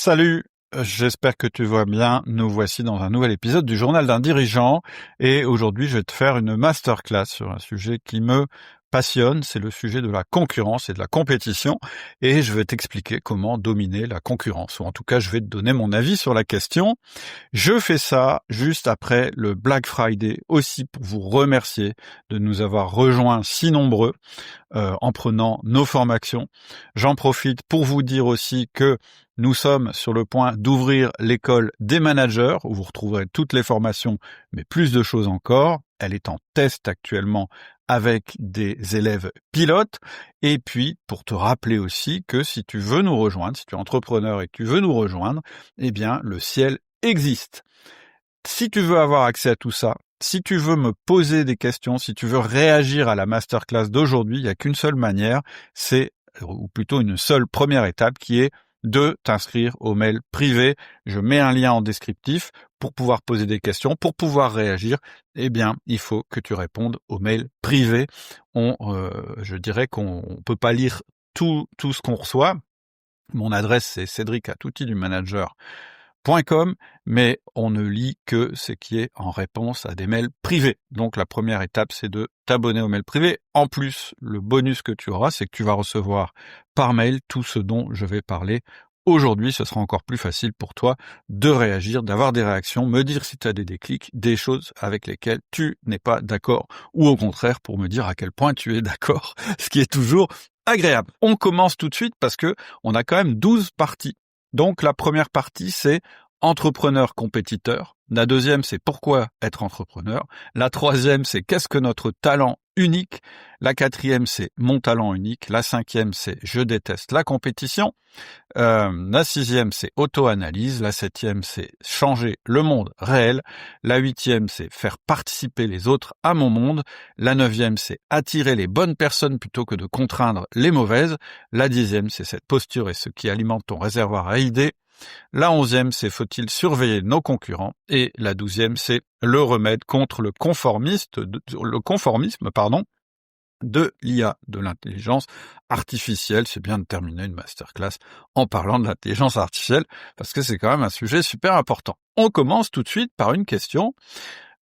Salut, j'espère que tu vas bien. Nous voici dans un nouvel épisode du Journal d'un dirigeant et aujourd'hui je vais te faire une masterclass sur un sujet qui me passionne, c'est le sujet de la concurrence et de la compétition et je vais t'expliquer comment dominer la concurrence, ou en tout cas je vais te donner mon avis sur la question. Je fais ça juste après le Black Friday, aussi pour vous remercier de nous avoir rejoints si nombreux en prenant nos formations. J'en profite pour vous dire aussi que nous sommes sur le point d'ouvrir l'école des managers, où vous retrouverez toutes les formations, mais plus de choses encore. Elle est en test actuellement avec des élèves pilotes. Et puis, pour te rappeler aussi que si tu veux nous rejoindre, si tu es entrepreneur et que tu veux nous rejoindre, eh bien, le ciel existe. Si tu veux avoir accès à tout ça, si tu veux me poser des questions, si tu veux réagir à la masterclass d'aujourd'hui, il n'y a qu'une seule manière, ou plutôt une seule première étape qui est de t'inscrire au mail privé. Je mets un lien en descriptif pour pouvoir poser des questions, pour pouvoir réagir. Eh bien, il faut que tu répondes au mail privé. Je dirais qu'on peut pas lire tout ce qu'on reçoit. Mon adresse, c'est cédric@outildumanager.com, mais on ne lit que ce qui est en réponse à des mails privés. Donc la première étape, c'est de t'abonner au mail privé. En plus, le bonus que tu auras, c'est que tu vas recevoir par mail tout ce dont je vais parler aujourd'hui. Ce sera encore plus facile pour toi de réagir, d'avoir des réactions, me dire si tu as des déclics, des choses avec lesquelles tu n'es pas d'accord, ou au contraire pour me dire à quel point tu es d'accord, ce qui est toujours agréable. On commence tout de suite parce que on a quand même 12 parties. Donc la première partie, c'est entrepreneur-compétiteur. La deuxième, c'est pourquoi être entrepreneur. La troisième, c'est qu'est-ce que notre talent unique. La quatrième, c'est mon talent unique. La cinquième, c'est je déteste la compétition. La sixième, c'est auto-analyse. La septième, c'est changer le monde réel. La huitième, c'est faire participer les autres à mon monde. La neuvième, c'est attirer les bonnes personnes plutôt que de contraindre les mauvaises. La dixième, c'est cette posture et ce qui alimente ton réservoir à idées. La 11e, c'est faut-il surveiller nos concurrents, et la 12e, c'est le remède contre le conformisme de l'IA, de l'intelligence artificielle. C'est bien de terminer une masterclass en parlant de l'intelligence artificielle, parce que c'est quand même un sujet super important. On commence tout de suite par une question.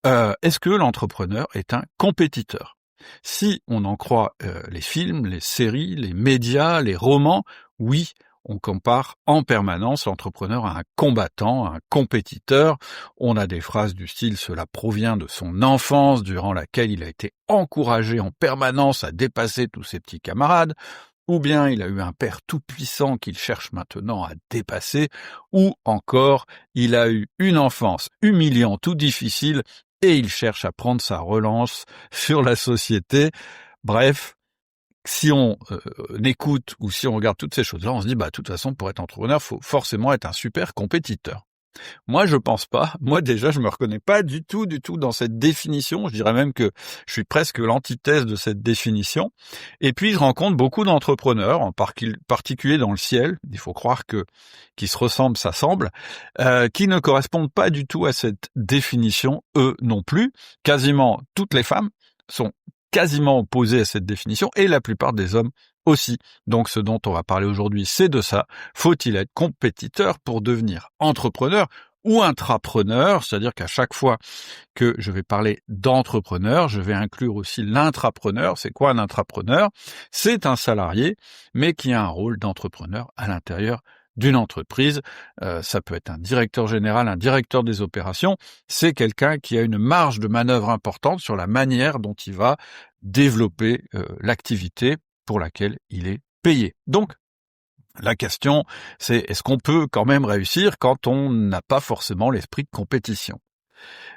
Est-ce que l'entrepreneur est un compétiteur ? Si on en croit les films, les séries, les médias, les romans, oui, on compare en permanence l'entrepreneur à un combattant, à un compétiteur. On a des phrases du style « cela provient de son enfance durant laquelle il a été encouragé en permanence à dépasser tous ses petits camarades », ou bien il a eu un père tout-puissant qu'il cherche maintenant à dépasser, ou encore il a eu une enfance humiliante ou difficile et il cherche à prendre sa relance sur la société. Bref, si on écoute ou si on regarde toutes ces choses-là, on se dit, de toute façon, pour être entrepreneur, faut forcément être un super compétiteur. Moi, je pense pas. Moi, déjà, je me reconnais pas du tout dans cette définition. Je dirais même que je suis presque l'antithèse de cette définition. Et puis, je rencontre beaucoup d'entrepreneurs, en particulier dans le ciel. Il faut croire que qui se ressemblent s'assemblent, qui ne correspondent pas du tout à cette définition, eux non plus. Quasiment toutes les femmes sont quasiment opposées à cette définition, et la plupart des hommes aussi. Donc ce dont on va parler aujourd'hui, c'est de ça. Faut-il être compétiteur pour devenir entrepreneur ou intrapreneur? C'est-à-dire qu'à chaque fois que je vais parler d'entrepreneur, je vais inclure aussi l'intrapreneur. C'est quoi un intrapreneur? C'est un salarié, mais qui a un rôle d'entrepreneur à l'intérieur d'une entreprise. Ça peut être un directeur général, un directeur des opérations. C'est quelqu'un qui a une marge de manœuvre importante sur la manière dont il va développer l'activité pour laquelle il est payé. Donc, la question, c'est est-ce qu'on peut quand même réussir quand on n'a pas forcément l'esprit de compétition ?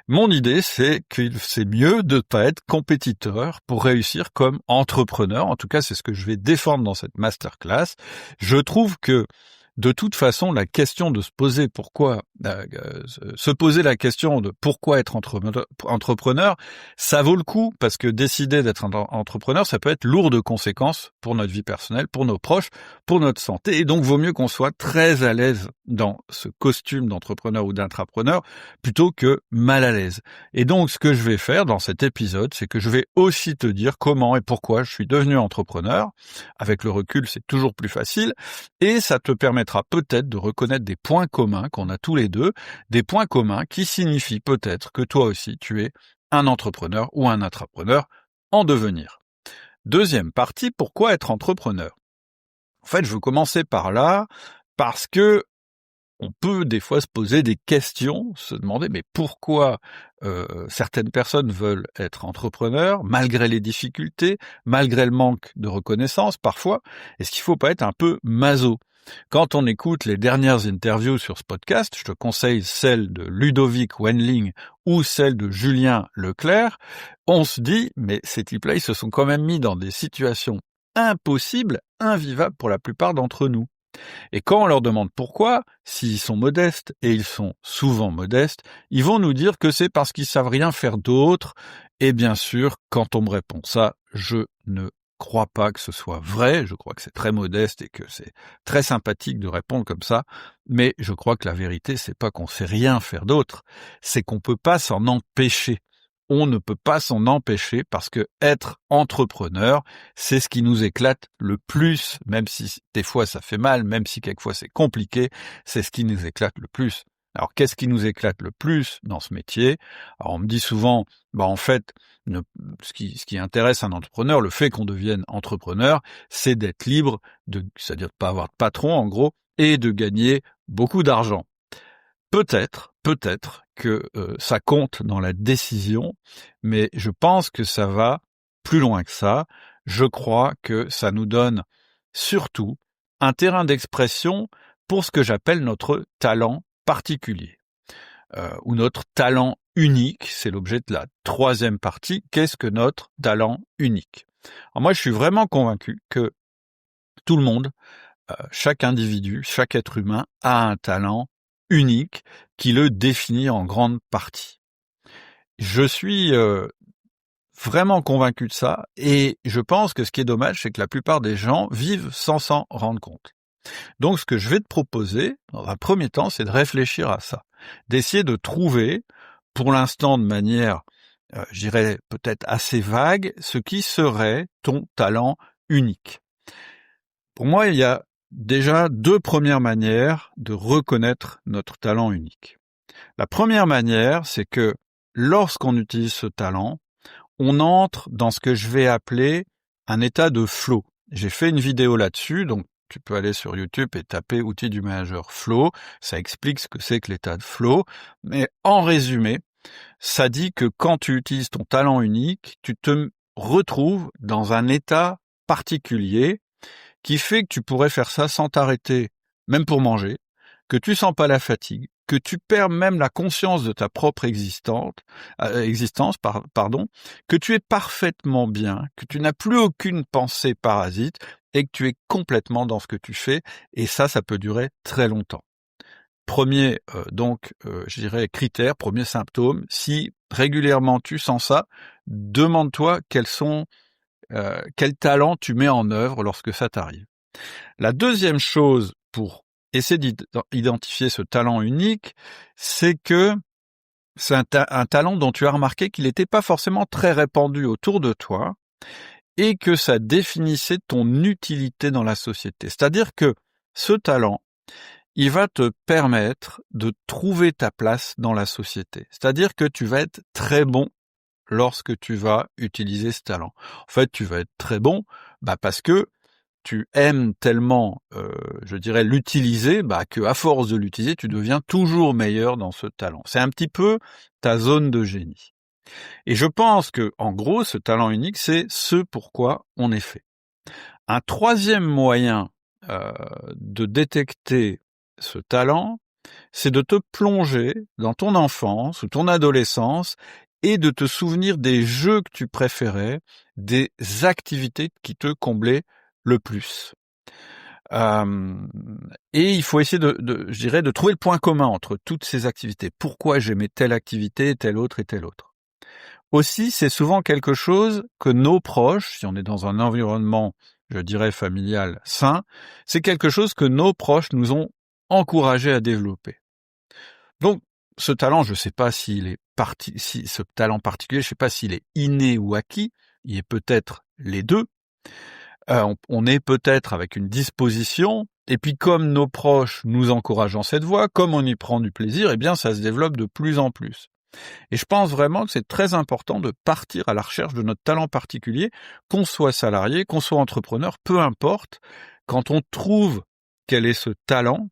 Mon idée, c'est que c'est mieux de ne pas être compétiteur pour réussir comme entrepreneur. En tout cas, c'est ce que je vais défendre dans cette masterclass. Je trouve que de toute façon, la question de se poser la question de pourquoi être entrepreneur, ça vaut le coup, parce que décider d'être un entrepreneur, ça peut être lourd de conséquences pour notre vie personnelle, pour nos proches, pour notre santé, et donc vaut mieux qu'on soit très à l'aise dans ce costume d'entrepreneur ou d'intrapreneur, plutôt que mal à l'aise. Et donc, ce que je vais faire dans cet épisode, c'est que je vais aussi te dire comment et pourquoi je suis devenu entrepreneur. Avec le recul, c'est toujours plus facile, et ça te permet permettra peut-être de reconnaître des points communs qu'on a tous les deux, des points communs qui signifient peut-être que toi aussi tu es un entrepreneur ou un intrapreneur en devenir. Deuxième partie, pourquoi être entrepreneur? En fait, je veux commencer par là parce que on peut des fois se poser des questions, se demander mais pourquoi certaines personnes veulent être entrepreneurs malgré les difficultés, malgré le manque de reconnaissance parfois. Est-ce qu'il ne faut pas être un peu maso? Quand on écoute les dernières interviews sur ce podcast, je te conseille celle de Ludovic Wendling ou celle de Julien Leclerc, on se dit mais ces types-là, ils se sont quand même mis dans des situations impossibles, invivables pour la plupart d'entre nous. Et quand on leur demande pourquoi, s'ils sont modestes, et ils sont souvent modestes, ils vont nous dire que c'est parce qu'ils savent rien faire d'autre. Et bien sûr, quand on me répond ça, je ne crois pas que ce soit vrai. Je crois que c'est très modeste et que c'est très sympathique de répondre comme ça. Mais je crois que la vérité, c'est pas qu'on sait rien faire d'autre. C'est qu'on peut pas s'en empêcher. On ne peut pas s'en empêcher parce que être entrepreneur, c'est ce qui nous éclate le plus, même si des fois ça fait mal, même si quelquefois c'est compliqué, c'est ce qui nous éclate le plus. Alors qu'est-ce qui nous éclate le plus dans ce métier? Alors on me dit souvent, en fait, ce qui intéresse un entrepreneur, le fait qu'on devienne entrepreneur, c'est d'être libre, c'est-à-dire de pas avoir de patron en gros, et de gagner beaucoup d'argent. Peut-être que ça compte dans la décision, mais je pense que ça va plus loin que ça. Je crois que ça nous donne surtout un terrain d'expression pour ce que j'appelle notre talent particulier, ou notre talent unique. C'est l'objet de la troisième partie. Qu'est-ce que notre talent unique? Alors moi, je suis vraiment convaincu que tout le monde, chaque individu, chaque être humain a un talent unique qui le définit en grande partie. Je suis vraiment convaincu de ça et je pense que ce qui est dommage, c'est que la plupart des gens vivent sans s'en rendre compte. Donc ce que je vais te proposer, dans un premier temps, c'est de réfléchir à ça, d'essayer de trouver, pour l'instant de manière, je dirais peut-être assez vague, ce qui serait ton talent unique. Pour moi, il y a déjà deux premières manières de reconnaître notre talent unique. La première manière, c'est que lorsqu'on utilise ce talent, on entre dans ce que je vais appeler un état de flow. J'ai fait une vidéo là-dessus, donc tu peux aller sur YouTube et taper outils du manager flow. Ça explique ce que c'est que l'état de flow. Mais en résumé, ça dit que quand tu utilises ton talent unique, tu te retrouves dans un état particulier qui fait que tu pourrais faire ça sans t'arrêter, même pour manger, que tu sens pas la fatigue, que tu perds même la conscience de ta propre existence, que tu es parfaitement bien, que tu n'as plus aucune pensée parasite et que tu es complètement dans ce que tu fais, et ça peut durer très longtemps. Premier, je dirais critère, premier symptôme, si régulièrement tu sens ça, demande-toi quel talent tu mets en œuvre lorsque ça t'arrive. La deuxième chose pour essayer d'identifier ce talent unique, c'est que c'est un talent dont tu as remarqué qu'il n'était pas forcément très répandu autour de toi et que ça définissait ton utilité dans la société. C'est-à-dire que ce talent, il va te permettre de trouver ta place dans la société. C'est-à-dire que tu vas être très bon lorsque tu vas utiliser ce talent. En fait, tu vas être très bon parce que tu aimes tellement, je dirais, l'utiliser, que à force de l'utiliser, tu deviens toujours meilleur dans ce talent. C'est un petit peu ta zone de génie. Et je pense que, en gros, ce talent unique, c'est ce pourquoi on est fait. Un troisième moyen de détecter ce talent, c'est de te plonger dans ton enfance ou ton adolescence et de te souvenir des jeux que tu préférais, des activités qui te comblaient le plus. Et il faut essayer de trouver le point commun entre toutes ces activités. Pourquoi j'aimais telle activité, telle autre et telle autre. Aussi, c'est souvent quelque chose que nos proches, si on est dans un environnement, je dirais familial sain, c'est quelque chose que nos proches nous ont encouragé à développer. Donc, ce talent, je ne sais pas si ce talent particulier, je ne sais pas s'il est inné ou acquis, il est peut-être les deux. On est peut-être avec une disposition Et puis comme nos proches nous encouragent dans cette voie, comme on y prend du plaisir, eh bien ça se développe de plus en plus. Et je pense vraiment que c'est très important de partir à la recherche de notre talent particulier, qu'on soit salarié, qu'on soit entrepreneur, peu importe. Quand on trouve quel est ce talent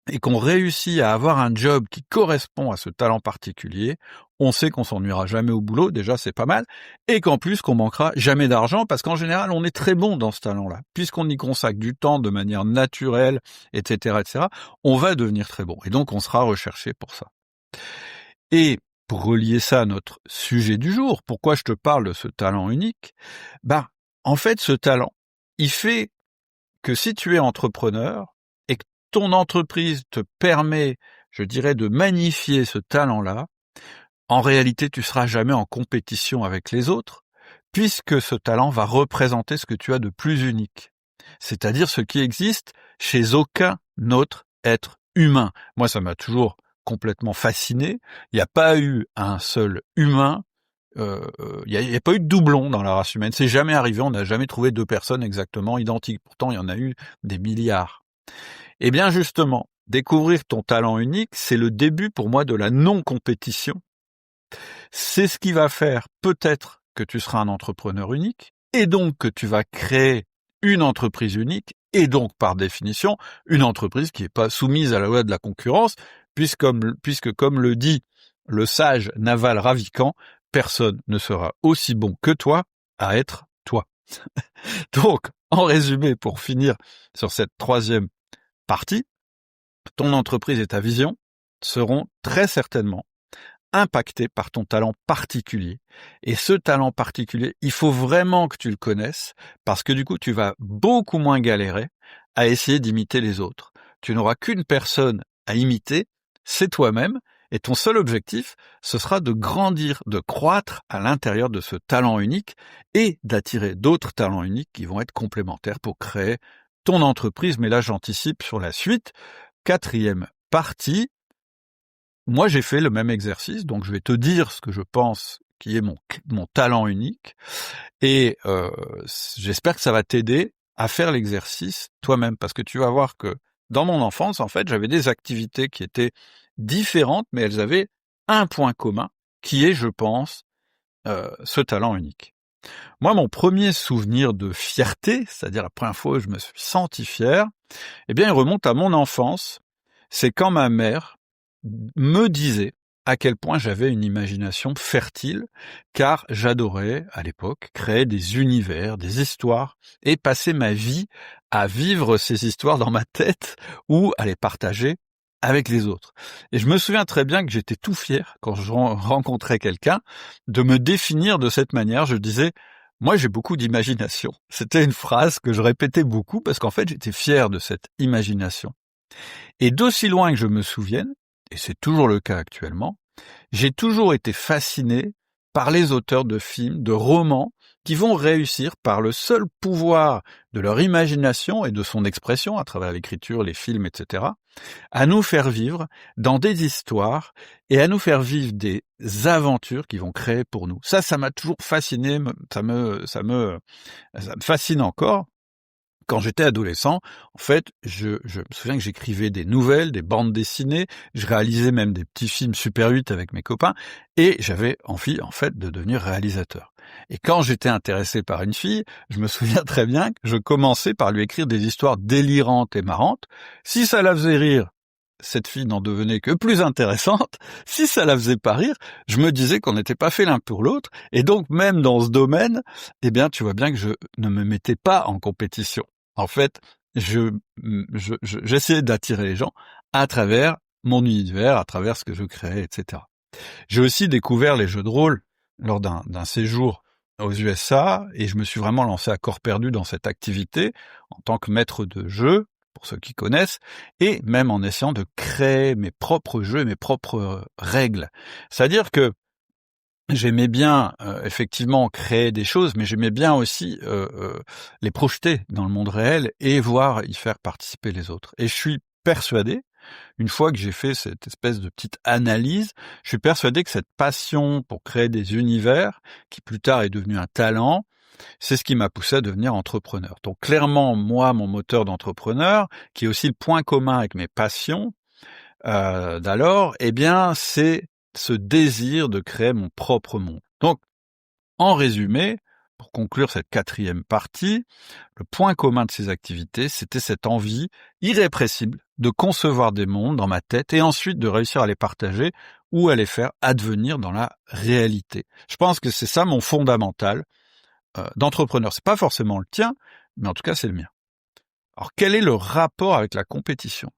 et qu'on réussit à avoir un job qui correspond à ce talent particulier, on sait qu'on s'ennuiera jamais au boulot, déjà c'est pas mal, et qu'en plus qu'on manquera jamais d'argent, parce qu'en général on est très bon dans ce talent-là. Puisqu'on y consacre du temps de manière naturelle, etc., on va devenir très bon. Et donc on sera recherché pour ça. Et pour relier ça à notre sujet du jour, pourquoi je te parle de ce talent unique? En fait, ce talent, il fait que si tu es entrepreneur et que ton entreprise te permet, je dirais, de magnifier ce talent-là, en réalité, tu seras jamais en compétition avec les autres, puisque ce talent va représenter ce que tu as de plus unique. C'est-à-dire ce qui existe chez aucun autre être humain. Moi, ça m'a toujours complètement fasciné. Il n'y a pas eu un seul humain, il n'y a pas eu de doublon dans la race humaine. C'est jamais arrivé, on n'a jamais trouvé deux personnes exactement identiques. Pourtant, il y en a eu des milliards. Eh bien, justement, découvrir ton talent unique, c'est le début pour moi de la non-compétition. C'est ce qui va faire peut-être que tu seras un entrepreneur unique, et donc que tu vas créer une entreprise unique, et donc par définition, une entreprise qui n'est pas soumise à la loi de la concurrence, puisque comme le dit le sage Naval Ravikant, personne ne sera aussi bon que toi à être toi. Donc, en résumé, pour finir sur cette troisième partie, ton entreprise et ta vision seront très certainement impactés par ton talent particulier. Et ce talent particulier, il faut vraiment que tu le connaisses, parce que du coup, tu vas beaucoup moins galérer à essayer d'imiter les autres. Tu n'auras qu'une personne à imiter, c'est toi-même, et ton seul objectif, ce sera de grandir, de croître à l'intérieur de ce talent unique et d'attirer d'autres talents uniques qui vont être complémentaires pour créer ton entreprise. Mais là, j'anticipe sur la suite. Quatrième partie, moi, j'ai fait le même exercice, donc je vais te dire ce que je pense qui est mon talent unique, et j'espère que ça va t'aider à faire l'exercice toi-même, parce que tu vas voir que dans mon enfance, en fait, j'avais des activités qui étaient différentes, mais elles avaient un point commun, qui est, je pense, ce talent unique. Moi, mon premier souvenir de fierté, c'est-à-dire la première fois où je me suis senti fier, eh bien, il remonte à mon enfance. C'est quand ma mère me disait à quel point j'avais une imagination fertile, car j'adorais, à l'époque, créer des univers, des histoires, et passer ma vie à vivre ces histoires dans ma tête ou à les partager avec les autres. Et je me souviens très bien que j'étais tout fier, quand je rencontrais quelqu'un, de me définir de cette manière. Je disais, moi j'ai beaucoup d'imagination. C'était une phrase que je répétais beaucoup, parce qu'en fait j'étais fier de cette imagination. Et d'aussi loin que je me souvienne, et c'est toujours le cas actuellement, j'ai toujours été fasciné par les auteurs de films, de romans, qui vont réussir par le seul pouvoir de leur imagination et de son expression, à travers l'écriture, les films, etc., à nous faire vivre dans des histoires et à nous faire vivre des aventures qui vont créer pour nous. Ça m'a toujours fasciné, ça me fascine encore. Quand j'étais adolescent, en fait, je me souviens que j'écrivais des nouvelles, des bandes dessinées, je réalisais même des petits films Super 8 avec mes copains, et j'avais envie, en fait, de devenir réalisateur. Et quand j'étais intéressé par une fille, je me souviens très bien que je commençais par lui écrire des histoires délirantes et marrantes. Si ça la faisait rire, cette fille n'en devenait que plus intéressante. Si ça la faisait pas rire, je me disais qu'on n'était pas fait l'un pour l'autre. Et donc, même dans ce domaine, eh bien, tu vois bien que je ne me mettais pas en compétition. En fait, j'essayais d'attirer les gens à travers mon univers, à travers ce que je créais, etc. J'ai aussi découvert les jeux de rôle lors d'un séjour aux USA, et je me suis vraiment lancé à corps perdu dans cette activité en tant que maître de jeu, pour ceux qui connaissent, et même en essayant de créer mes propres jeux, mes propres règles. C'est-à-dire que j'aimais bien effectivement créer des choses, mais j'aimais bien aussi les projeter dans le monde réel et voir y faire participer les autres. Et je suis persuadé, une fois que j'ai fait cette espèce de petite analyse, je suis persuadé que cette passion pour créer des univers, qui plus tard est devenue un talent, c'est ce qui m'a poussé à devenir entrepreneur. Donc clairement, moi, mon moteur d'entrepreneur, qui est aussi le point commun avec mes passions d'alors, eh bien, c'est ce désir de créer mon propre monde. Donc, en résumé, pour conclure cette 4e partie, le point commun de ces activités, c'était cette envie irrépressible de concevoir des mondes dans ma tête et ensuite de réussir à les partager ou à les faire advenir dans la réalité. Je pense que c'est ça mon fondamental d'entrepreneur. C'est pas forcément le tien, mais en tout cas c'est le mien. Alors quel est le rapport avec la compétition ?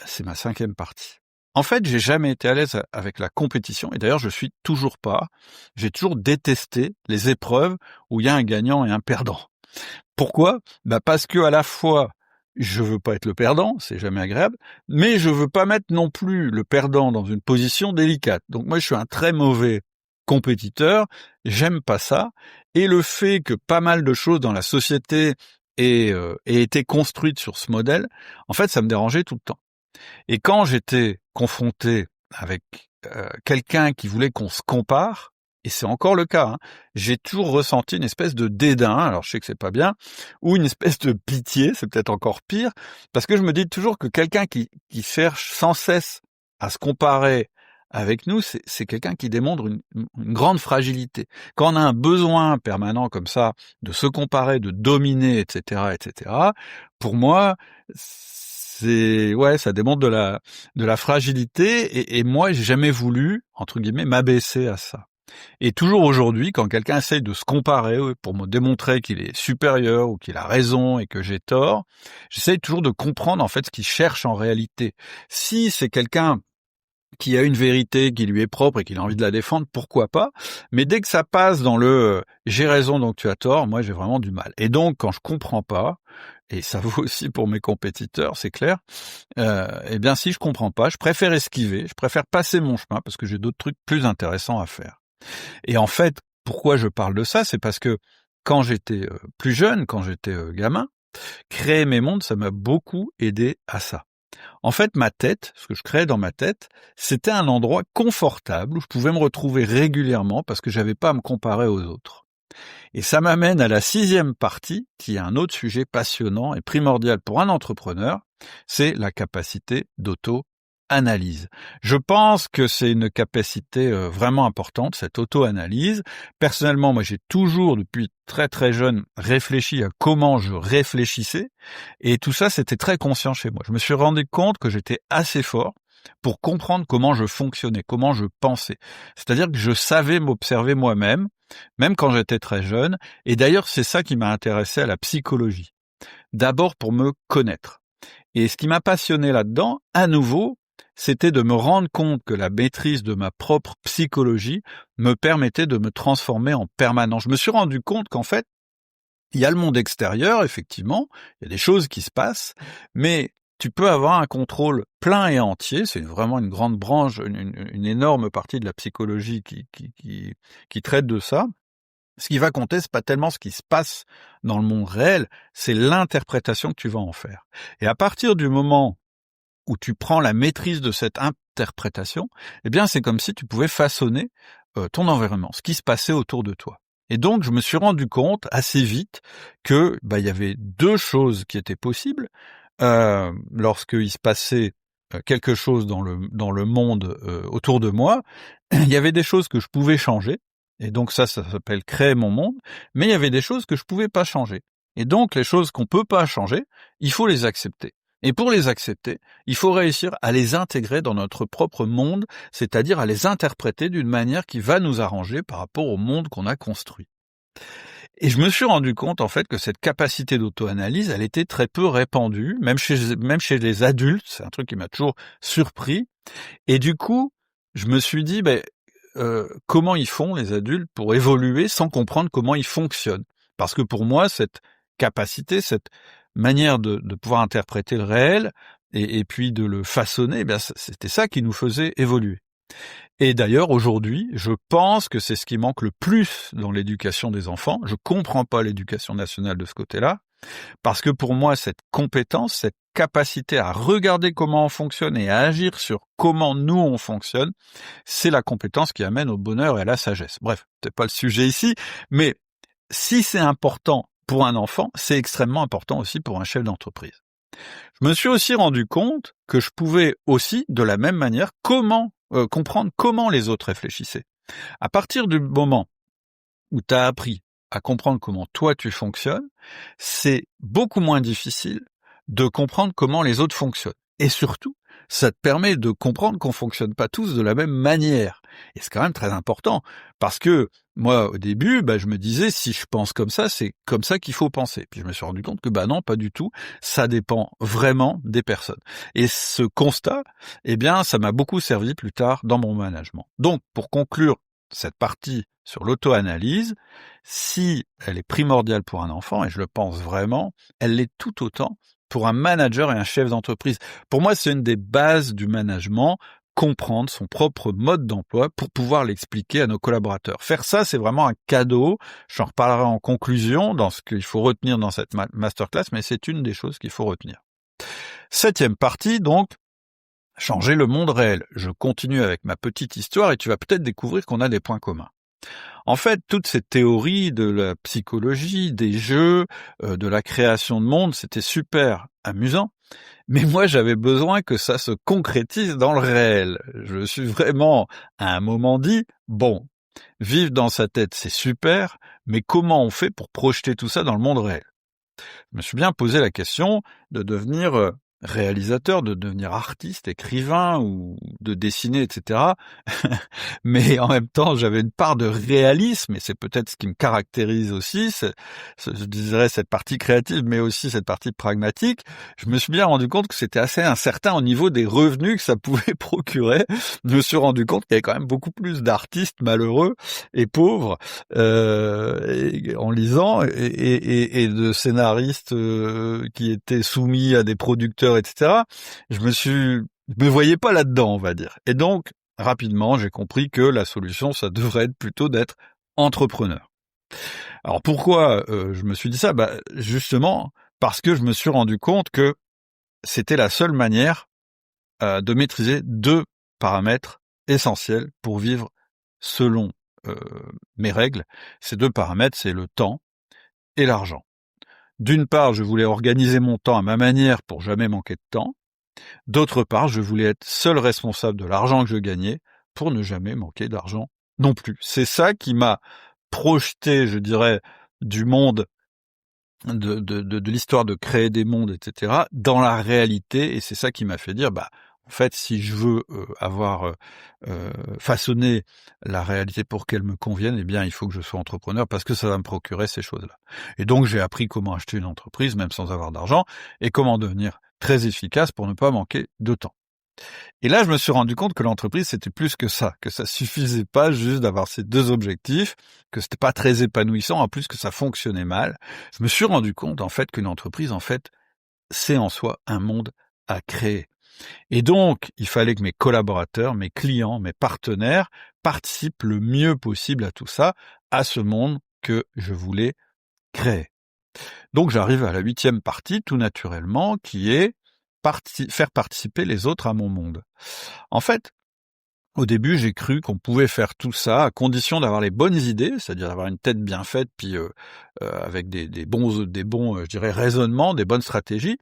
C'est ma 5e partie. En fait, j'ai jamais été à l'aise avec la compétition, et d'ailleurs je suis toujours pas. J'ai toujours détesté les épreuves où il y a un gagnant et un perdant. Pourquoi ? Parce que à la fois, je veux pas être le perdant, c'est jamais agréable, mais je veux pas mettre non plus le perdant dans une position délicate. Donc moi je suis un très mauvais compétiteur, j'aime pas ça, et le fait que pas mal de choses dans la société aient été construites sur ce modèle, en fait ça me dérangeait tout le temps. Et quand j'étais confronté avec quelqu'un qui voulait qu'on se compare, et c'est encore le cas, j'ai toujours ressenti une espèce de dédain, alors je sais que c'est pas bien, ou une espèce de pitié, c'est peut-être encore pire, parce que je me dis toujours que quelqu'un qui cherche sans cesse à se comparer avec nous, c'est quelqu'un qui démontre une grande fragilité. Quand on a un besoin permanent comme ça de se comparer, de dominer, etc., pour moi, ça démontre de la fragilité et moi j'ai jamais voulu entre guillemets m'abaisser à ça. Et toujours aujourd'hui, quand quelqu'un essaye de se comparer pour me démontrer qu'il est supérieur ou qu'il a raison et que j'ai tort, j'essaye toujours de comprendre en fait ce qu'il cherche en réalité. Si c'est quelqu'un qui a une vérité qui lui est propre et qu'il a envie de la défendre, pourquoi pas ? Mais dès que ça passe dans le j'ai raison donc tu as tort, moi j'ai vraiment du mal. Et donc quand je comprends pas, et ça vaut aussi pour mes compétiteurs, c'est clair, eh bien si je comprends pas, je préfère esquiver, je préfère passer mon chemin parce que j'ai d'autres trucs plus intéressants à faire. Et en fait, pourquoi je parle de ça ? C'est parce que quand j'étais plus jeune, quand j'étais gamin, créer mes mondes, ça m'a beaucoup aidé à ça. En fait, ma tête, ce que je créais dans ma tête, c'était un endroit confortable où je pouvais me retrouver régulièrement parce que j'avais pas à me comparer aux autres. Et ça m'amène à la 6e partie, qui est un autre sujet passionnant et primordial pour un entrepreneur, c'est la capacité d'auto-analyse. Je pense que c'est une capacité vraiment importante, cette auto-analyse. Personnellement, moi j'ai toujours, depuis très très jeune, réfléchi à comment je réfléchissais, et tout ça c'était très conscient chez moi. Je me suis rendu compte que j'étais assez fort pour comprendre comment je fonctionnais, comment je pensais. C'est-à-dire que je savais m'observer moi-même, même quand j'étais très jeune, et d'ailleurs c'est ça qui m'a intéressé à la psychologie. D'abord pour me connaître. Et ce qui m'a passionné là-dedans, à nouveau, c'était de me rendre compte que la maîtrise de ma propre psychologie me permettait de me transformer en permanence. Je me suis rendu compte qu'en fait, il y a le monde extérieur, effectivement, il y a des choses qui se passent, mais tu peux avoir un contrôle plein et entier, c'est vraiment une grande branche, une énorme partie de la psychologie qui traite de ça. Ce qui va compter, c'est pas tellement ce qui se passe dans le monde réel, c'est l'interprétation que tu vas en faire. Et à partir du moment où tu prends la maîtrise de cette interprétation, eh bien c'est comme si tu pouvais façonner ton environnement, ce qui se passait autour de toi. Et donc je me suis rendu compte assez vite que il y avait 2 choses qui étaient possibles lorsqu'il se passait quelque chose dans le monde autour de moi. Il y avait des choses que je pouvais changer, et donc ça s'appelle créer mon monde, mais il y avait des choses que je pouvais pas changer. Et donc les choses qu'on peut pas changer, il faut les accepter. Et pour les accepter, il faut réussir à les intégrer dans notre propre monde, c'est-à-dire à les interpréter d'une manière qui va nous arranger par rapport au monde qu'on a construit. Et je me suis rendu compte en fait que cette capacité d'auto-analyse, elle était très peu répandue, même chez les adultes, c'est un truc qui m'a toujours surpris. Et du coup, je me suis dit, comment ils font les adultes pour évoluer sans comprendre comment ils fonctionnent ? Parce que pour moi, cette capacité, cette manière de pouvoir interpréter le réel et puis de le façonner, c'était ça qui nous faisait évoluer. Et d'ailleurs, aujourd'hui, je pense que c'est ce qui manque le plus dans l'éducation des enfants. Je comprends pas l'éducation nationale de ce côté-là, parce que pour moi, cette compétence, cette capacité à regarder comment on fonctionne et à agir sur comment nous on fonctionne, c'est la compétence qui amène au bonheur et à la sagesse. Bref, c'est pas le sujet ici, mais si c'est important pour un enfant, c'est extrêmement important aussi pour un chef d'entreprise. Je me suis aussi rendu compte que je pouvais aussi, de la même manière, comprendre comment les autres réfléchissaient. À partir du moment où tu as appris à comprendre comment toi tu fonctionnes, c'est beaucoup moins difficile de comprendre comment les autres fonctionnent. Et surtout, ça te permet de comprendre qu'on fonctionne pas tous de la même manière. Et c'est quand même très important, parce que moi, au début, je me disais, si je pense comme ça, c'est comme ça qu'il faut penser. Puis je me suis rendu compte que non, pas du tout. Ça dépend vraiment des personnes. Et ce constat, ça m'a beaucoup servi plus tard dans mon management. Donc, pour conclure cette partie sur l'auto-analyse, si elle est primordiale pour un enfant, et je le pense vraiment, elle l'est tout autant pour un manager et un chef d'entreprise. Pour moi, c'est une des bases du management, comprendre son propre mode d'emploi pour pouvoir l'expliquer à nos collaborateurs. Faire ça, c'est vraiment un cadeau. J'en reparlerai en conclusion dans ce qu'il faut retenir dans cette masterclass, mais c'est une des choses qu'il faut retenir. 7e partie, donc, changer le monde réel. Je continue avec ma petite histoire et tu vas peut-être découvrir qu'on a des points communs. En fait, toutes ces théories de la psychologie, des jeux, de la création de monde, c'était super amusant. Mais moi, j'avais besoin que ça se concrétise dans le réel. Je me suis vraiment, à un moment dit, bon, vivre dans sa tête, c'est super, mais comment on fait pour projeter tout ça dans le monde réel? Je me suis bien posé la question de devenir réalisateur, de devenir artiste, écrivain ou de dessiner, etc. Mais en même temps, j'avais une part de réalisme et c'est peut-être ce qui me caractérise aussi, je dirais cette partie créative, mais aussi cette partie pragmatique. Je me suis bien rendu compte que c'était assez incertain au niveau des revenus que ça pouvait procurer. Je me suis rendu compte qu'il y avait quand même beaucoup plus d'artistes malheureux et pauvres en lisant et de scénaristes qui étaient soumis à des producteurs, etc. Je me voyais pas là-dedans, on va dire. Et donc, rapidement, j'ai compris que la solution, ça devrait être plutôt d'être entrepreneur. Alors pourquoi je me suis dit ça? Justement, parce que je me suis rendu compte que c'était la seule manière de maîtriser 2 paramètres essentiels pour vivre selon mes règles. Ces 2 paramètres, c'est le temps et l'argent. D'une part, je voulais organiser mon temps à ma manière pour jamais manquer de temps. D'autre part, je voulais être seul responsable de l'argent que je gagnais pour ne jamais manquer d'argent non plus. C'est ça qui m'a projeté, je dirais, du monde, de l'histoire de créer des mondes, etc., dans la réalité, et c'est ça qui m'a fait dire, en fait, si je veux avoir façonné la réalité pour qu'elle me convienne, il faut que je sois entrepreneur parce que ça va me procurer ces choses-là. Et donc, j'ai appris comment acheter une entreprise, même sans avoir d'argent, et comment devenir très efficace pour ne pas manquer de temps. Et là, je me suis rendu compte que l'entreprise, c'était plus que ça suffisait pas juste d'avoir ces 2 objectifs, que c'était pas très épanouissant, en plus que ça fonctionnait mal. Je me suis rendu compte, en fait, qu'une entreprise, c'est en soi un monde à créer. Et donc, il fallait que mes collaborateurs, mes clients, mes partenaires participent le mieux possible à tout ça, à ce monde que je voulais créer. Donc, j'arrive à la 8e partie, tout naturellement, qui est faire participer les autres à mon monde. En fait, au début, j'ai cru qu'on pouvait faire tout ça à condition d'avoir les bonnes idées, c'est-à-dire d'avoir une tête bien faite, puis avec des bons, je dirais, raisonnements, des bonnes stratégies,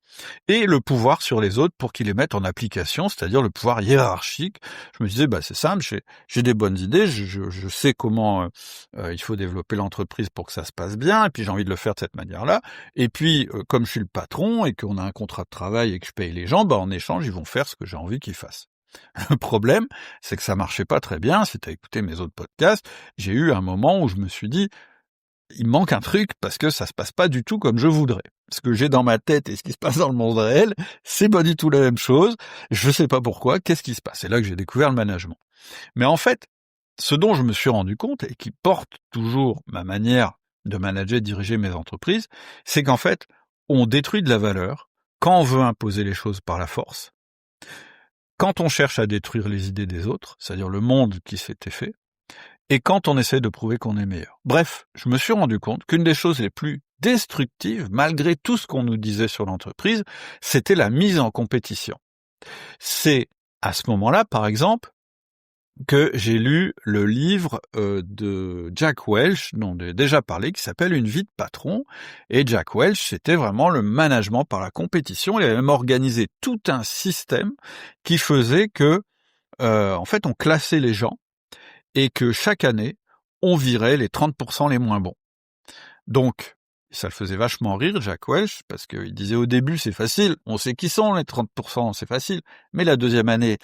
et le pouvoir sur les autres pour qu'ils les mettent en application, c'est-à-dire le pouvoir hiérarchique. Je me disais, c'est simple, j'ai des bonnes idées, je sais comment il faut développer l'entreprise pour que ça se passe bien, et puis j'ai envie de le faire de cette manière-là. Et puis, comme je suis le patron et qu'on a un contrat de travail et que je paye les gens, en échange, ils vont faire ce que j'ai envie qu'ils fassent. Le problème, c'est que ça marchait pas très bien. Si tu as écouté mes autres podcasts, j'ai eu un moment où je me suis dit, il manque un truc parce que ça se passe pas du tout comme je voudrais. Ce que j'ai dans ma tête et ce qui se passe dans le monde réel, c'est pas du tout la même chose. Je sais pas pourquoi, qu'est-ce qui se passe? C'est là que j'ai découvert le management. Mais en fait, ce dont je me suis rendu compte et qui porte toujours ma manière de manager et diriger mes entreprises, c'est qu'en fait, on détruit de la valeur quand on veut imposer les choses par la force, quand on cherche à détruire les idées des autres, c'est-à-dire le monde qui s'était fait, et quand on essaie de prouver qu'on est meilleur. Bref, je me suis rendu compte qu'une des choses les plus destructives, malgré tout ce qu'on nous disait sur l'entreprise, c'était la mise en compétition. C'est à ce moment-là, par exemple, que j'ai lu le livre de Jack Welch, dont j'ai déjà parlé, qui s'appelle Une vie de patron. Et Jack Welch, c'était vraiment le management par la compétition. Il avait même organisé tout un système qui faisait que, en fait, on classait les gens et que chaque année, on virait les 30% les moins bons. Donc, ça le faisait vachement rire, Jack Welch, parce qu'il disait au début, c'est facile, on sait qui sont les 30%, c'est facile. Mais la deuxième année,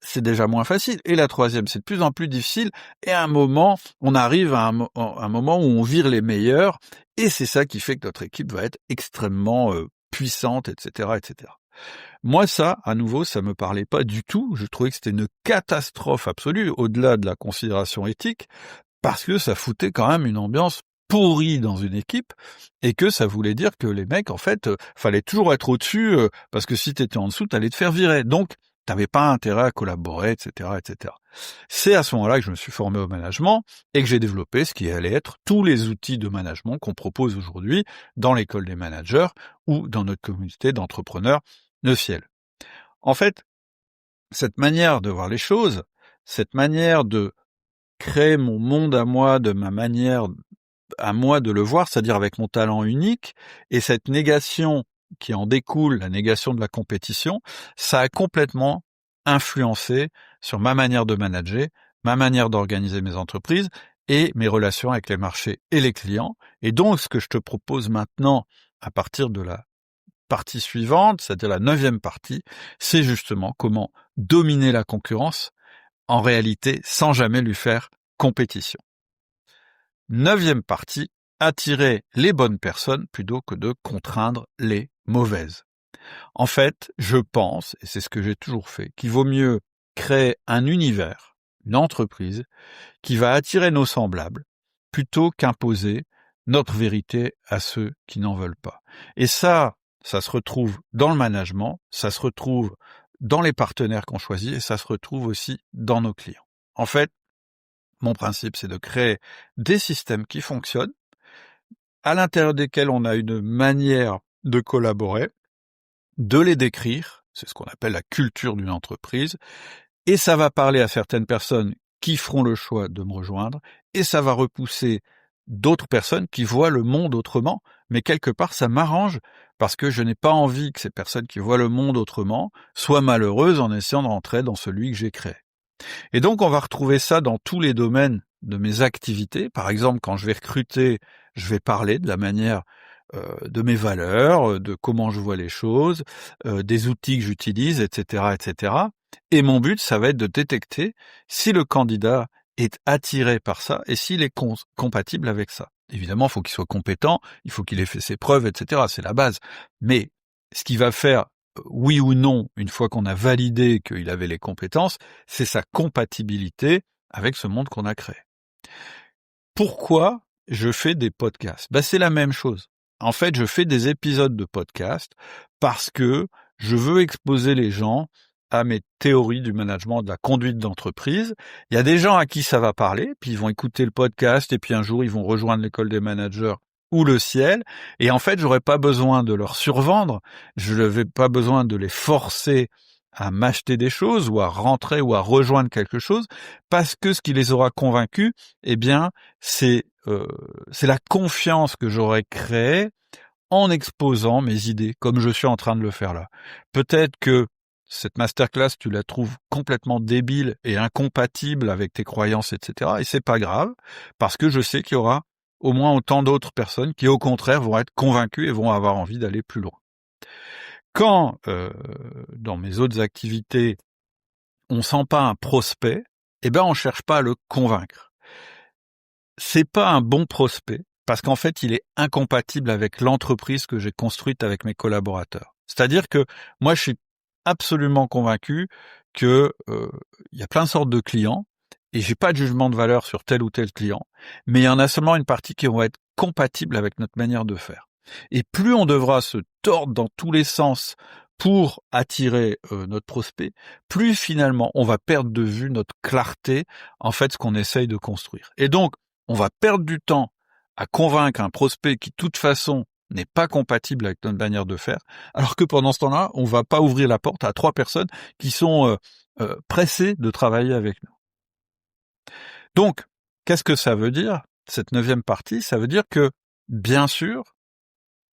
c'est déjà moins facile. Et la troisième, c'est de plus en plus difficile. Et à un moment, on arrive à un moment où on vire les meilleurs. Et c'est ça qui fait que notre équipe va être extrêmement puissante, etc., etc. Moi, ça, à nouveau, ça me parlait pas du tout. Je trouvais que c'était une catastrophe absolue, au-delà de la considération éthique, parce que ça foutait quand même une ambiance pourrie dans une équipe, et que ça voulait dire que les mecs, en fait, fallait toujours être au-dessus, parce que si t'étais en dessous, t'allais te faire virer. Donc, t'avais pas intérêt à collaborer, etc., etc. C'est à ce moment-là que je me suis formé au management et que j'ai développé ce qui allait être tous les outils de management qu'on propose aujourd'hui dans l'école des managers ou dans notre communauté d'entrepreneurs de Ciel. En fait, cette manière de voir les choses, cette manière de créer mon monde à moi, de ma manière à moi de le voir, c'est-à-dire avec mon talent unique, et cette négation qui en découle, la négation de la compétition, ça a complètement influencé sur ma manière de manager, ma manière d'organiser mes entreprises et mes relations avec les marchés et les clients. Et donc, ce que je te propose maintenant, à partir de la partie suivante, c'est-à-dire la 9e partie, c'est justement comment dominer la concurrence, en réalité, sans jamais lui faire compétition. 9e partie, attirer les bonnes personnes plutôt que de contraindre les mauvaises. En fait, je pense, et c'est ce que j'ai toujours fait, qu'il vaut mieux créer un univers, une entreprise, qui va attirer nos semblables, plutôt qu'imposer notre vérité à ceux qui n'en veulent pas. Et ça se retrouve dans le management, ça se retrouve dans les partenaires qu'on choisit, et ça se retrouve aussi dans nos clients. En fait, mon principe, c'est de créer des systèmes qui fonctionnent, à l'intérieur desquels on a une manière de collaborer, de les décrire, c'est ce qu'on appelle la culture d'une entreprise, et ça va parler à certaines personnes qui feront le choix de me rejoindre, et ça va repousser d'autres personnes qui voient le monde autrement, mais quelque part ça m'arrange, parce que je n'ai pas envie que ces personnes qui voient le monde autrement soient malheureuses en essayant de rentrer dans celui que j'ai créé. Et donc, on va retrouver ça dans tous les domaines de mes activités. Par exemple, quand je vais recruter, je vais parler de la manière de mes valeurs, de comment je vois les choses, des outils que j'utilise, etc., etc. Et mon but, ça va être de détecter si le candidat est attiré par ça et s'il est compatible avec ça. Évidemment, il faut qu'il soit compétent, il faut qu'il ait fait ses preuves, etc. C'est la base. Mais ce qui va faire oui ou non, une fois qu'on a validé qu'il avait les compétences, c'est sa compatibilité avec ce monde qu'on a créé. Pourquoi je fais des podcasts? C'est la même chose. En fait, je fais des épisodes de podcast parce que je veux exposer les gens à mes théories du management, de la conduite d'entreprise. Il y a des gens à qui ça va parler, puis ils vont écouter le podcast, et puis un jour, ils vont rejoindre l'école des managers ou le ciel, et en fait, j'aurais pas besoin de leur survendre, je n'avais pas besoin de les forcer à m'acheter des choses, ou à rentrer, ou à rejoindre quelque chose, parce que ce qui les aura convaincus, eh bien, c'est la confiance que j'aurais créée en exposant mes idées, comme je suis en train de le faire là. Peut-être que cette masterclass, tu la trouves complètement débile et incompatible avec tes croyances, etc. Et c'est pas grave, parce que je sais qu'il y aura au moins autant d'autres personnes qui, au contraire, vont être convaincues et vont avoir envie d'aller plus loin. Quand, dans mes autres activités, on sent pas un prospect, on cherche pas à le convaincre. C'est pas un bon prospect, parce qu'en fait, il est incompatible avec l'entreprise que j'ai construite avec mes collaborateurs. C'est-à-dire que moi, je suis absolument convaincu que il y a plein de sortes de clients, et j'ai pas de jugement de valeur sur tel ou tel client, mais il y en a seulement une partie qui vont être compatibles avec notre manière de faire. Et plus on devra se tordre dans tous les sens pour attirer notre prospect, plus finalement on va perdre de vue notre clarté, en fait, ce qu'on essaye de construire. Et donc, on va perdre du temps à convaincre un prospect qui, de toute façon, n'est pas compatible avec notre manière de faire, alors que pendant ce temps-là, on va pas ouvrir la porte à 3 personnes qui sont pressées de travailler avec nous. Donc, qu'est-ce que ça veut dire, cette 9e partie? Ça veut dire que, bien sûr,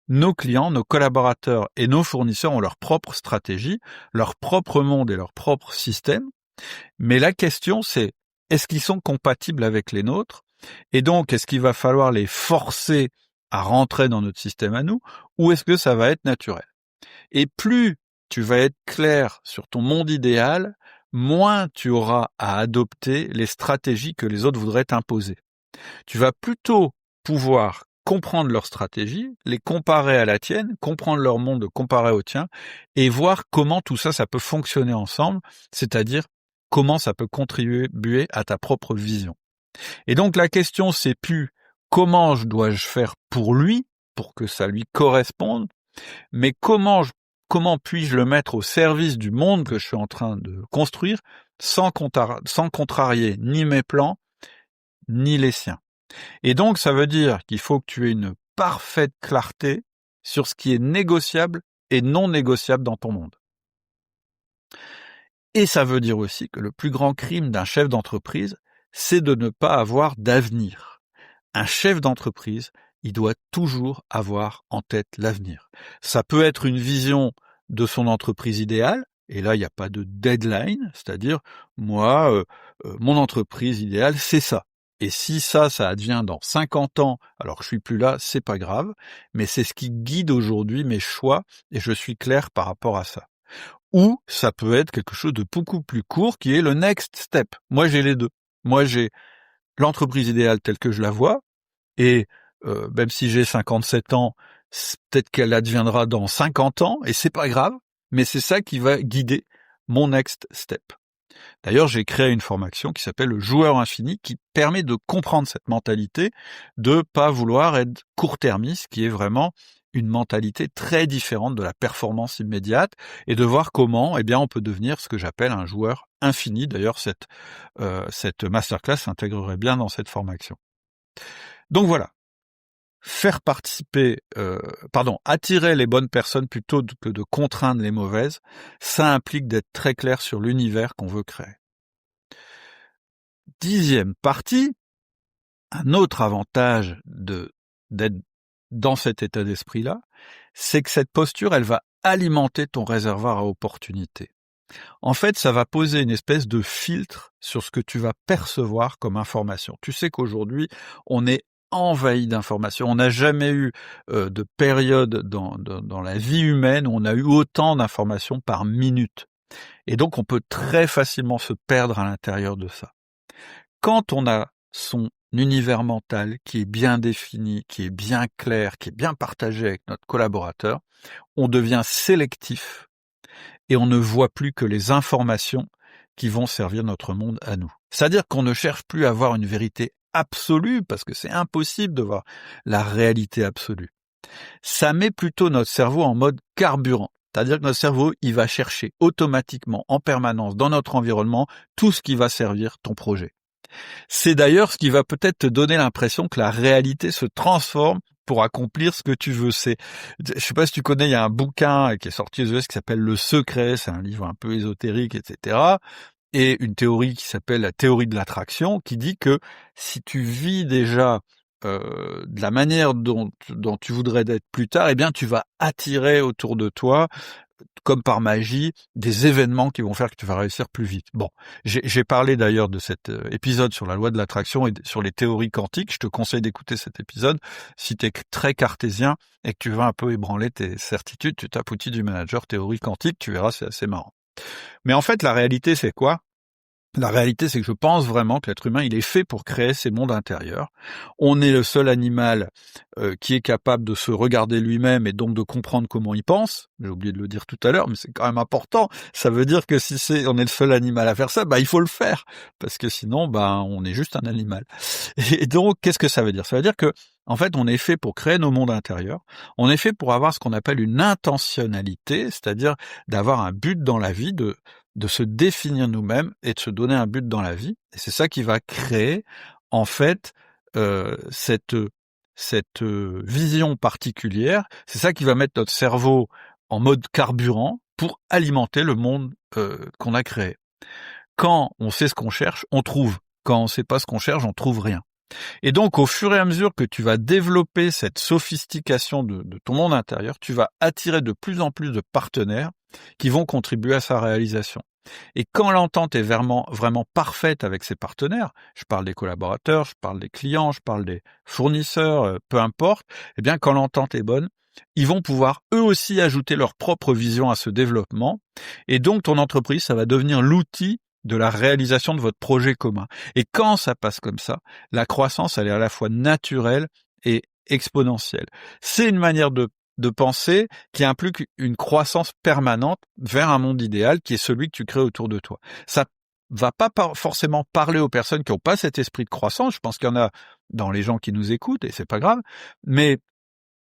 nos clients, nos collaborateurs et nos fournisseurs ont leur propre stratégie, leur propre monde et leur propre système. Mais la question, c'est, est-ce qu'ils sont compatibles avec les nôtres? Et donc, est-ce qu'il va falloir les forcer à rentrer dans notre système à nous, ou est-ce que ça va être naturel? Et plus tu vas être clair sur ton monde idéal, moins tu auras à adopter les stratégies que les autres voudraient t'imposer. Tu vas plutôt pouvoir comprendre leurs stratégies, les comparer à la tienne, comprendre leur monde comparé au tien, et voir comment tout ça, ça peut fonctionner ensemble, c'est-à-dire comment ça peut contribuer à ta propre vision. Et donc la question, c'est plus comment dois-je faire pour lui, pour que ça lui corresponde, mais comment puis-je le mettre au service du monde que je suis en train de construire sans contrarier ni mes plans, ni les siens. Et donc, ça veut dire qu'il faut que tu aies une parfaite clarté sur ce qui est négociable et non négociable dans ton monde. Et ça veut dire aussi que le plus grand crime d'un chef d'entreprise, c'est de ne pas avoir d'avenir. Un chef d'entreprise, il doit toujours avoir en tête l'avenir. Ça peut être une vision de son entreprise idéale, et là, il n'y a pas de deadline, c'est-à-dire, moi, mon entreprise idéale, c'est ça. Et si ça advient dans 50 ans, alors que je suis plus là, c'est pas grave, mais c'est ce qui guide aujourd'hui mes choix, et je suis clair par rapport à ça. Ou ça peut être quelque chose de beaucoup plus court, qui est le next step. Moi, j'ai les deux. Moi, j'ai l'entreprise idéale telle que je la vois, et même si j'ai 57 ans, peut-être qu'elle adviendra dans 50 ans, et c'est pas grave, mais c'est ça qui va guider mon next step. D'ailleurs, j'ai créé une formation qui s'appelle le joueur infini, qui permet de comprendre cette mentalité, de pas vouloir être court-termiste, qui est vraiment une mentalité très différente de la performance immédiate, et de voir comment, on peut devenir ce que j'appelle un joueur infini. D'ailleurs, cette masterclass s'intégrerait bien dans cette formation. Donc voilà. Faire participer, attirer les bonnes personnes plutôt que de contraindre les mauvaises, ça implique d'être très clair sur l'univers qu'on veut créer. 10e partie, un autre avantage d'être dans cet état d'esprit-là, c'est que cette posture, elle va alimenter ton réservoir à opportunités. En fait, ça va poser une espèce de filtre sur ce que tu vas percevoir comme information. Tu sais qu'aujourd'hui, on est envahi d'informations. On n'a jamais eu de période dans la vie humaine où on a eu autant d'informations par minute. Et donc, on peut très facilement se perdre à l'intérieur de ça. Quand on a son univers mental qui est bien défini, qui est bien clair, qui est bien partagé avec notre collaborateur, on devient sélectif et on ne voit plus que les informations qui vont servir notre monde à nous. C'est-à-dire qu'on ne cherche plus à avoir une vérité absolue, parce que c'est impossible de voir la réalité absolue. Ça met plutôt notre cerveau en mode carburant. C'est-à-dire que notre cerveau, il va chercher automatiquement, en permanence, dans notre environnement, tout ce qui va servir ton projet. C'est d'ailleurs ce qui va peut-être te donner l'impression que la réalité se transforme pour accomplir ce que tu veux. Je sais pas si tu connais, il y a un bouquin qui est sorti aux US qui s'appelle Le Secret, c'est un livre un peu ésotérique, etc. Et une théorie qui s'appelle la théorie de l'attraction, qui dit que si tu vis déjà de la manière dont tu voudrais être plus tard, tu vas attirer autour de toi, comme par magie, des événements qui vont faire que tu vas réussir plus vite. Bon, j'ai parlé d'ailleurs de cet épisode sur la loi de l'attraction et sur les théories quantiques. Je te conseille d'écouter cet épisode si tu es très cartésien et que tu veux un peu ébranler tes certitudes. Tu tapes outil du manager théorie quantique, tu verras, c'est assez marrant. Mais en fait, la réalité, c'est quoi ? La réalité, c'est que je pense vraiment que l'être humain, il est fait pour créer ses mondes intérieurs. On est le seul animal qui est capable de se regarder lui-même et donc de comprendre comment il pense. J'ai oublié de le dire tout à l'heure, mais c'est quand même important. Ça veut dire que si on est le seul animal à faire ça, il faut le faire. Parce que sinon, on est juste un animal. Et donc, qu'est-ce que ça veut dire ? Ça veut dire que, en fait, on est fait pour créer nos mondes intérieurs. On est fait pour avoir ce qu'on appelle une intentionnalité, c'est-à-dire d'avoir un but dans la vie, de se définir nous-mêmes et de se donner un but dans la vie. Et c'est ça qui va créer, en fait, cette vision particulière. C'est ça qui va mettre notre cerveau en mode carburant pour alimenter le monde qu'on a créé. Quand on sait ce qu'on cherche, on trouve. quand on sait pas ce qu'on cherche, on trouve rien. Et donc, au fur et à mesure que tu vas développer cette sophistication de ton monde intérieur, tu vas attirer de plus en plus de partenaires qui vont contribuer à sa réalisation. Et quand l'entente est vraiment parfaite avec ses partenaires, je parle des collaborateurs, je parle des clients, je parle des fournisseurs, peu importe, eh bien, quand l'entente est bonne, ils vont pouvoir eux aussi ajouter leur propre vision à ce développement. Et donc, ton entreprise, ça va devenir l'outil de la réalisation de votre projet commun. Et quand ça passe comme ça, la croissance, elle est à la fois naturelle et exponentielle. C'est une manière de penser qui implique une croissance permanente vers un monde idéal qui est celui que tu crées autour de toi. Ça va pas forcément parler aux personnes qui n'ont pas cet esprit de croissance. Je pense qu'il y en a dans les gens qui nous écoutent et c'est pas grave. Mais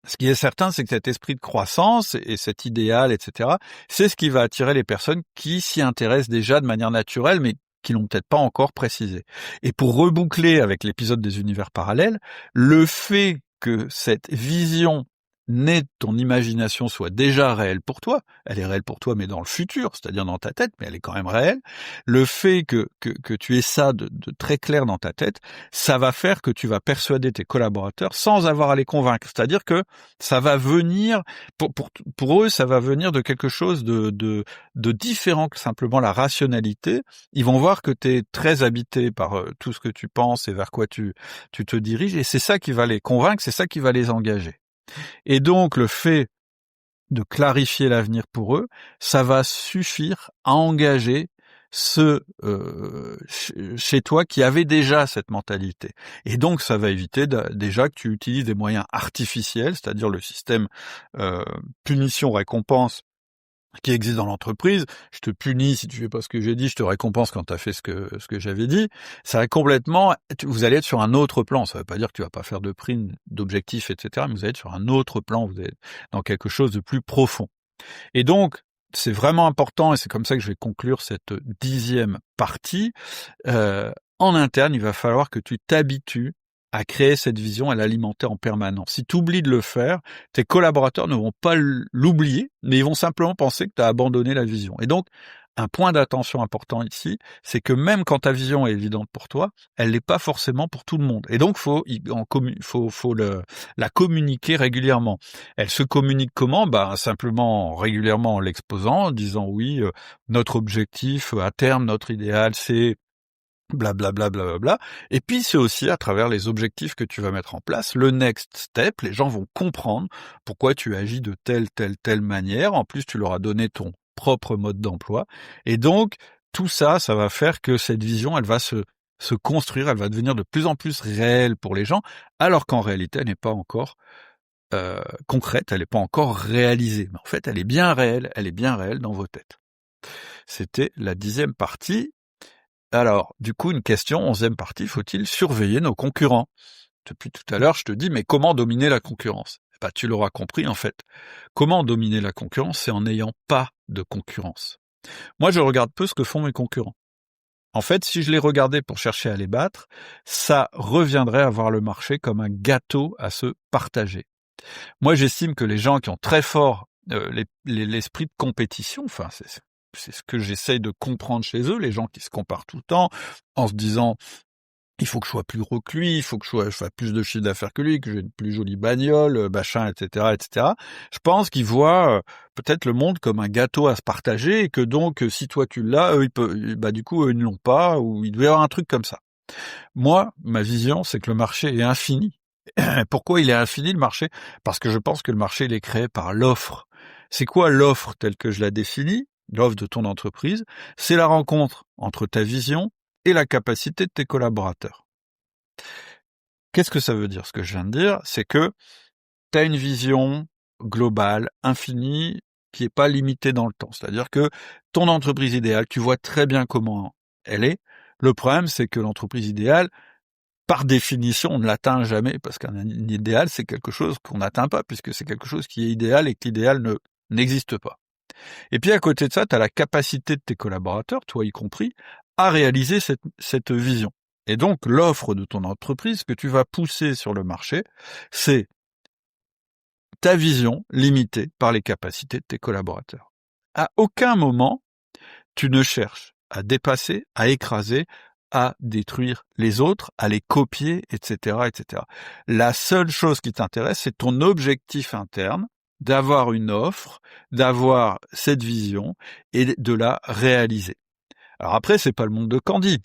ce qui est certain, c'est que cet esprit de croissance et cet idéal, etc., c'est ce qui va attirer les personnes qui s'y intéressent déjà de manière naturelle, mais qui l'ont peut-être pas encore précisé. Et pour reboucler avec l'épisode des univers parallèles, le fait que cette vision née de ton imagination soit déjà réelle pour toi, elle est réelle pour toi mais dans le futur, c'est-à-dire dans ta tête, mais elle est quand même réelle, le fait que tu aies ça de très clair dans ta tête, ça va faire que tu vas persuader tes collaborateurs sans avoir à les convaincre, c'est-à-dire que ça va venir, pour eux, ça va venir de quelque chose de différent que simplement la rationalité. Ils vont voir que tu es très habité par tout ce que tu penses et vers quoi tu te diriges, et c'est ça qui va les convaincre, c'est ça qui va les engager. Et donc, le fait de clarifier l'avenir pour eux, ça va suffire à engager ceux chez toi qui avaient déjà cette mentalité. Et donc, ça va éviter déjà que tu utilises des moyens artificiels, c'est-à-dire le système punition-récompense qui existe dans l'entreprise. Je te punis si tu fais pas ce que j'ai dit, je te récompense quand tu as fait ce que j'avais dit. Ça va complètement, vous allez être sur un autre plan. Ça veut pas dire que tu vas pas faire de primes, d'objectifs, etc. Mais vous allez être sur un autre plan, vous allez être dans quelque chose de plus profond. Et donc, c'est vraiment important, et c'est comme ça que je vais conclure cette 10e partie. En interne, il va falloir que tu t'habitues à créer cette vision, à l'alimenter en permanence. Si tu oublies de le faire, tes collaborateurs ne vont pas l'oublier, mais ils vont simplement penser que tu as abandonné la vision. Et donc, un point d'attention important ici, c'est que même quand ta vision est évidente pour toi, elle n'est pas forcément pour tout le monde. Et donc, faut la communiquer régulièrement. Elle se communique comment ? Simplement régulièrement en l'exposant, en disant oui, notre objectif à terme, notre idéal, c'est blablabla, blablabla. Et puis, c'est aussi à travers les objectifs que tu vas mettre en place, le next step, les gens vont comprendre pourquoi tu agis de telle manière. En plus, tu leur as donné ton propre mode d'emploi. Et donc, tout ça, ça va faire que cette vision, elle va se construire, elle va devenir de plus en plus réelle pour les gens, alors qu'en réalité, elle n'est pas encore concrète, elle n'est pas encore réalisée. Mais en fait, elle est bien réelle dans vos têtes. C'était la 10e partie. Alors, du coup, une question, 11e partie, faut-il surveiller nos concurrents ? Depuis tout à l'heure, je te dis, mais comment dominer la concurrence ? Tu l'auras compris, en fait. Comment dominer la concurrence ? C'est en n'ayant pas de concurrence. Moi, je regarde peu ce que font mes concurrents. En fait, si je les regardais pour chercher à les battre, ça reviendrait à voir le marché comme un gâteau à se partager. Moi, j'estime que les gens qui ont très fort l'esprit de compétition, enfin, c'est ce que j'essaye de comprendre chez eux, les gens qui se comparent tout le temps en se disant il faut que je sois plus gros que lui, il faut que je fasse plus de chiffre d'affaires que lui, que j'ai une plus jolie bagnole, machin, etc., etc. Je pense qu'ils voient peut-être le monde comme un gâteau à se partager et que donc si toi tu l'as, eux, du coup eux ils ne l'ont pas, ou il doit y avoir un truc comme ça. Moi, ma vision, c'est que le marché est infini. Pourquoi il est infini le marché ? Parce que je pense que le marché il est créé par l'offre. C'est quoi l'offre telle que je la définis ? L'offre de ton entreprise, c'est la rencontre entre ta vision et la capacité de tes collaborateurs. Qu'est-ce que ça veut dire ? Ce que je viens de dire, c'est que tu as une vision globale, infinie, qui n'est pas limitée dans le temps. C'est-à-dire que ton entreprise idéale, tu vois très bien comment elle est. Le problème, c'est que l'entreprise idéale, par définition, on ne l'atteint jamais, parce qu'un idéal, c'est quelque chose qu'on n'atteint pas, puisque c'est quelque chose qui est idéal et que l'idéal n'existe pas. Et puis à côté de ça, tu as la capacité de tes collaborateurs, toi y compris, à réaliser cette vision. Et donc l'offre de ton entreprise que tu vas pousser sur le marché, c'est ta vision limitée par les capacités de tes collaborateurs. À aucun moment, tu ne cherches à dépasser, à écraser, à détruire les autres, à les copier, etc., etc. La seule chose qui t'intéresse, c'est ton objectif interne, d'avoir une offre, d'avoir cette vision et de la réaliser. Alors après, c'est pas le monde de Candy.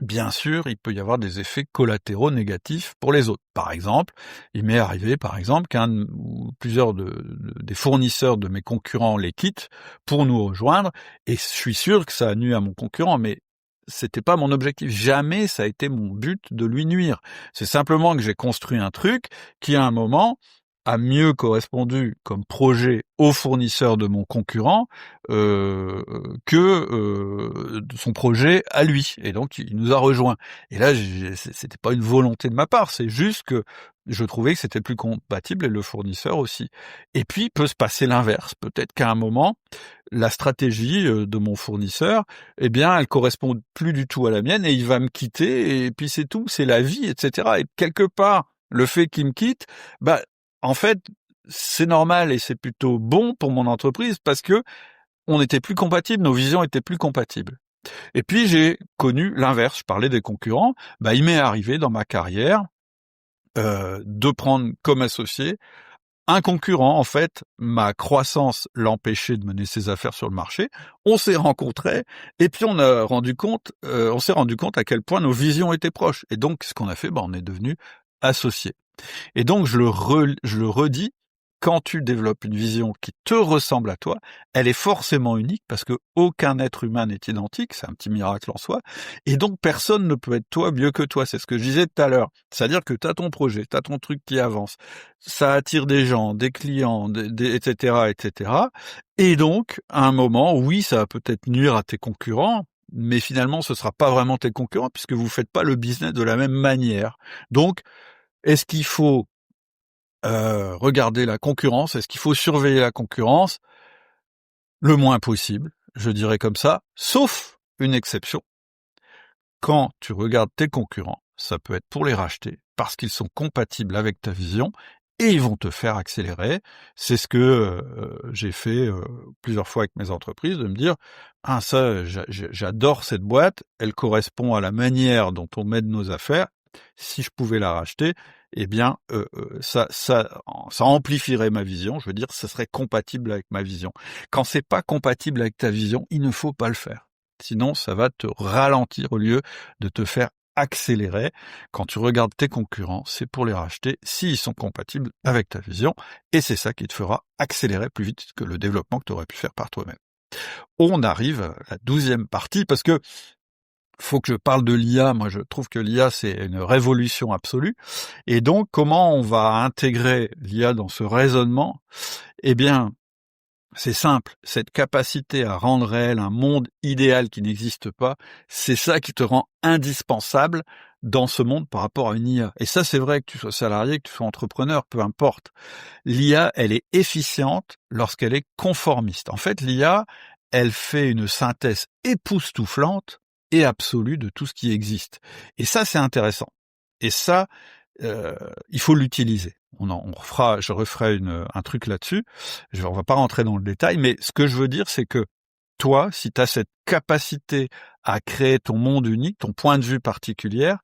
Bien sûr, il peut y avoir des effets collatéraux négatifs pour les autres. Par exemple, il m'est arrivé, qu'un ou plusieurs des fournisseurs de mes concurrents les quittent pour nous rejoindre, et je suis sûr que ça a nui à mon concurrent, mais c'était pas mon objectif. Jamais ça a été mon but de lui nuire. C'est simplement que j'ai construit un truc qui, à un moment, a mieux correspondu comme projet aux fournisseurs de mon concurrent que son projet à lui. Et donc, il nous a rejoints. Et là, c'était pas une volonté de ma part, c'est juste que je trouvais que c'était plus compatible et le fournisseur aussi. Et puis, il peut se passer l'inverse. Peut-être qu'à un moment, la stratégie de mon fournisseur, eh bien, elle correspond plus du tout à la mienne et il va me quitter et puis c'est tout, c'est la vie, etc. Et quelque part, le fait qu'il me quitte, en fait, c'est normal et c'est plutôt bon pour mon entreprise parce que on était plus compatibles, nos visions étaient plus compatibles. Et puis j'ai connu l'inverse, je parlais des concurrents, il m'est arrivé dans ma carrière de prendre comme associé un concurrent. En fait, ma croissance l'empêchait de mener ses affaires sur le marché. On s'est rencontrés et puis on s'est rendu compte à quel point nos visions étaient proches. Et donc, ce qu'on a fait, on est devenus associés. Et donc, je le redis, quand tu développes une vision qui te ressemble à toi, elle est forcément unique parce que aucun être humain n'est identique, c'est un petit miracle en soi, et donc personne ne peut être toi mieux que toi, c'est ce que je disais tout à l'heure. C'est-à-dire que tu as ton projet, tu as ton truc qui avance, ça attire des gens, des clients, etc., etc. Et donc, à un moment, oui, ça va peut-être nuire à tes concurrents, mais finalement, ce sera pas vraiment tes concurrents puisque vous faites pas le business de la même manière. Donc, est-ce qu'il faut regarder la concurrence? Est-ce qu'il faut surveiller la concurrence? Le moins possible, je dirais comme ça, sauf une exception. Quand tu regardes tes concurrents, ça peut être pour les racheter, parce qu'ils sont compatibles avec ta vision, et ils vont te faire accélérer. C'est ce que j'ai fait plusieurs fois avec mes entreprises, de me dire « Ah, ça, j'adore cette boîte, elle correspond à la manière dont on mène nos affaires. Si je pouvais la racheter, eh bien, ça amplifierait ma vision. Je veux dire, ça serait compatible avec ma vision. Quand c'est pas compatible avec ta vision, il ne faut pas le faire. Sinon, ça va te ralentir au lieu de te faire accélérer. Quand tu regardes tes concurrents, c'est pour les racheter s'ils sont compatibles avec ta vision, et c'est ça qui te fera accélérer plus vite que le développement que tu aurais pu faire par toi-même. On arrive à la 12e partie, parce que faut que je parle de l'IA. Moi, je trouve que l'IA, c'est une révolution absolue. Et donc, comment on va intégrer l'IA dans ce raisonnement? Eh bien, c'est simple. Cette capacité à rendre réel un monde idéal qui n'existe pas, c'est ça qui te rend indispensable dans ce monde par rapport à une IA. Et ça, c'est vrai que tu sois salarié, que tu sois entrepreneur, peu importe. L'IA, elle est efficiente lorsqu'elle est conformiste. En fait, l'IA, elle fait une synthèse époustouflante et absolue de tout ce qui existe. Et ça, c'est intéressant. Et ça, il faut l'utiliser. Je referai un truc là-dessus. On va pas rentrer dans le détail, mais ce que je veux dire, c'est que toi, si tu as cette capacité à créer ton monde unique, ton point de vue particulier,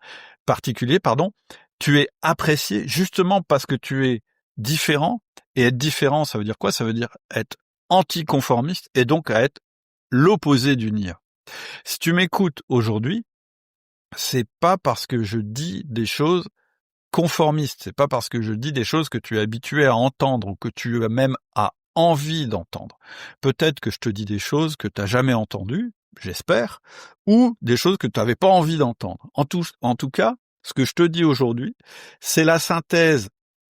tu es apprécié justement parce que tu es différent. Et être différent, ça veut dire quoi? Ça veut dire être anticonformiste et donc à être l'opposé d'une IA. Si tu m'écoutes aujourd'hui, c'est pas parce que je dis des choses conformistes, c'est pas parce que je dis des choses que tu es habitué à entendre ou que tu as même envie d'entendre. Peut-être que je te dis des choses que tu n'as jamais entendues, j'espère, ou des choses que tu n'avais pas envie d'entendre. En tout cas, ce que je te dis aujourd'hui, c'est la synthèse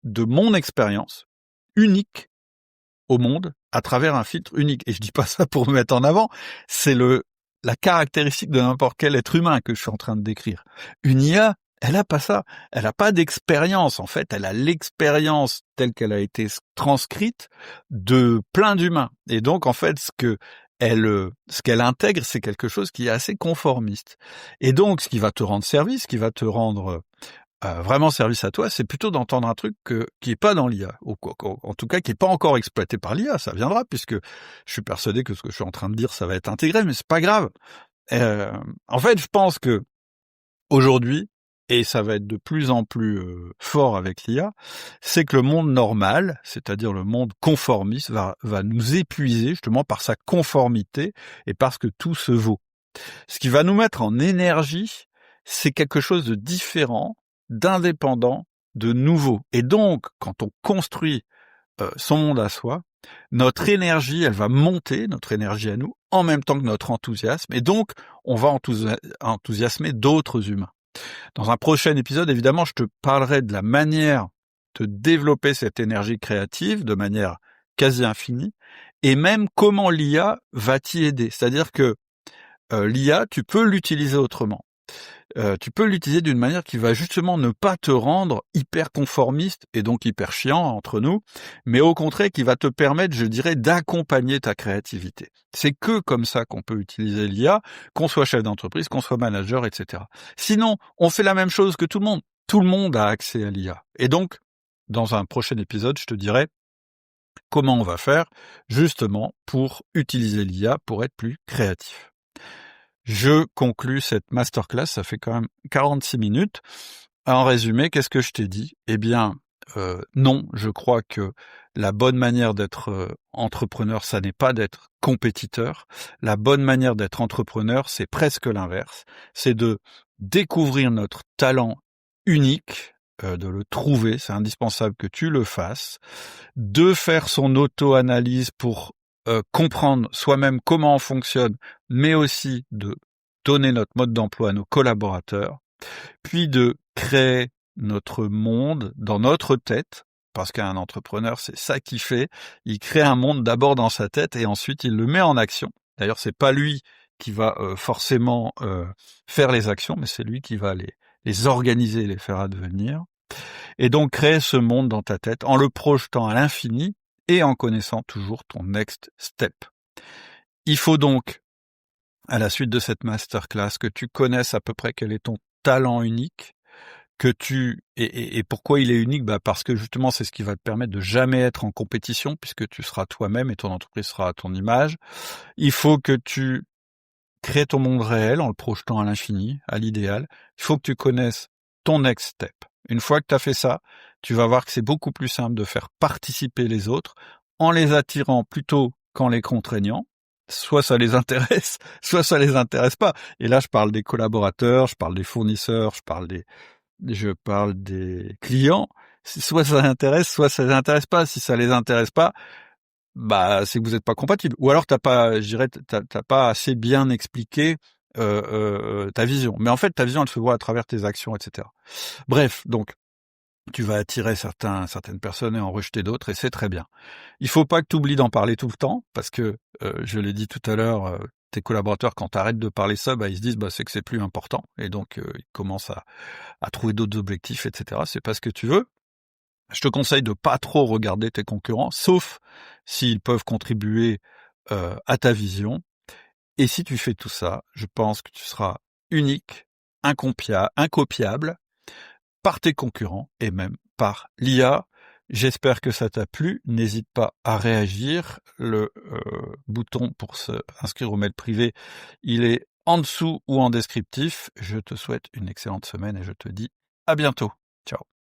de mon expérience unique au monde à travers un filtre unique. Et je dis pas ça pour me mettre en avant, c'est la caractéristique de n'importe quel être humain que je suis en train de décrire. Une IA, elle a pas ça. Elle a pas d'expérience. En fait, elle a l'expérience telle qu'elle a été transcrite de plein d'humains. Et donc, en fait, ce qu'elle intègre, c'est quelque chose qui est assez conformiste. Et donc, ce qui va te rendre service, ce qui va te rendre vraiment service à toi, c'est plutôt d'entendre un truc qui est pas dans l'IA, ou en tout cas qui est pas encore exploité par l'IA. Ça viendra, puisque je suis persuadé que ce que je suis en train de dire, ça va être intégré, mais c'est pas grave. En fait, je pense que aujourd'hui, et ça va être de plus en plus fort avec l'IA, c'est que le monde normal, c'est-à-dire le monde conformiste, va nous épuiser justement par sa conformité et parce que tout se vaut. Ce qui va nous mettre en énergie, c'est quelque chose de différent, d'indépendant, de nouveau. Et donc, quand on construit son monde à soi, notre énergie, elle va monter, notre énergie à nous, en même temps que notre enthousiasme, et donc on va enthousiasmer d'autres humains. Dans un prochain épisode, évidemment, je te parlerai de la manière de développer cette énergie créative de manière quasi infinie, et même comment l'IA va t'y aider. C'est-à-dire que l'IA, tu peux l'utiliser autrement. Tu peux l'utiliser d'une manière qui va justement ne pas te rendre hyper conformiste et donc hyper chiant entre nous, mais au contraire qui va te permettre, je dirais, d'accompagner ta créativité. C'est que comme ça qu'on peut utiliser l'IA, qu'on soit chef d'entreprise, qu'on soit manager, etc. Sinon, on fait la même chose que tout le monde. Tout le monde a accès à l'IA. Et donc, dans un prochain épisode, je te dirai comment on va faire justement pour utiliser l'IA pour être plus créatif. Je conclus cette masterclass, ça fait quand même 46 minutes. En résumé, qu'est-ce que je t'ai dit ? Eh bien, non, je crois que la bonne manière d'être entrepreneur, ça n'est pas d'être compétiteur. La bonne manière d'être entrepreneur, c'est presque l'inverse. C'est de découvrir notre talent unique, de le trouver, c'est indispensable que tu le fasses, de faire son auto-analyse pour comprendre soi-même comment on fonctionne, mais aussi de donner notre mode d'emploi à nos collaborateurs, puis de créer notre monde dans notre tête, parce qu'un entrepreneur, c'est ça qu'il fait. Il crée un monde d'abord dans sa tête et ensuite il le met en action. D'ailleurs, c'est pas lui qui va forcément faire les actions, mais c'est lui qui va les organiser, les faire advenir. Et donc créer ce monde dans ta tête en le projetant à l'infini et en connaissant toujours ton next step. Il faut donc, à la suite de cette masterclass, que tu connaisses à peu près quel est ton talent unique, que tu et pourquoi il est unique, parce que justement c'est ce qui va te permettre de jamais être en compétition puisque tu seras toi-même et ton entreprise sera à ton image. Il faut que tu crées ton monde réel en le projetant à l'infini, à l'idéal. Il faut que tu connaisses ton next step. Une fois que tu as fait ça, tu vas voir que c'est beaucoup plus simple de faire participer les autres en les attirant plutôt qu'en les contraignant. Soit ça les intéresse, soit ça les intéresse pas. Et là, je parle des collaborateurs, je parle des fournisseurs, je parle des clients. Soit ça les intéresse, soit ça les intéresse pas. Si ça les intéresse pas, c'est que vous n'êtes pas compatibles. Ou alors t'as pas assez bien expliqué ta vision. Mais en fait, ta vision, elle se voit à travers tes actions, etc. Bref, donc tu vas attirer certaines personnes et en rejeter d'autres, et c'est très bien. Il faut pas que tu oublies d'en parler tout le temps, parce que, je l'ai dit tout à l'heure, tes collaborateurs, quand tu arrêtes de parler ça, ils se disent, c'est que c'est plus important, et donc ils commencent à trouver d'autres objectifs, etc. C'est pas ce que tu veux. Je te conseille de pas trop regarder tes concurrents, sauf s'ils peuvent contribuer à ta vision. Et si tu fais tout ça, je pense que tu seras unique, incopiable, par tes concurrents et même par l'IA. J'espère que ça t'a plu. N'hésite pas à réagir. Le bouton pour se inscrire au mail privé, il est en dessous ou en descriptif. Je te souhaite une excellente semaine et je te dis à bientôt. Ciao.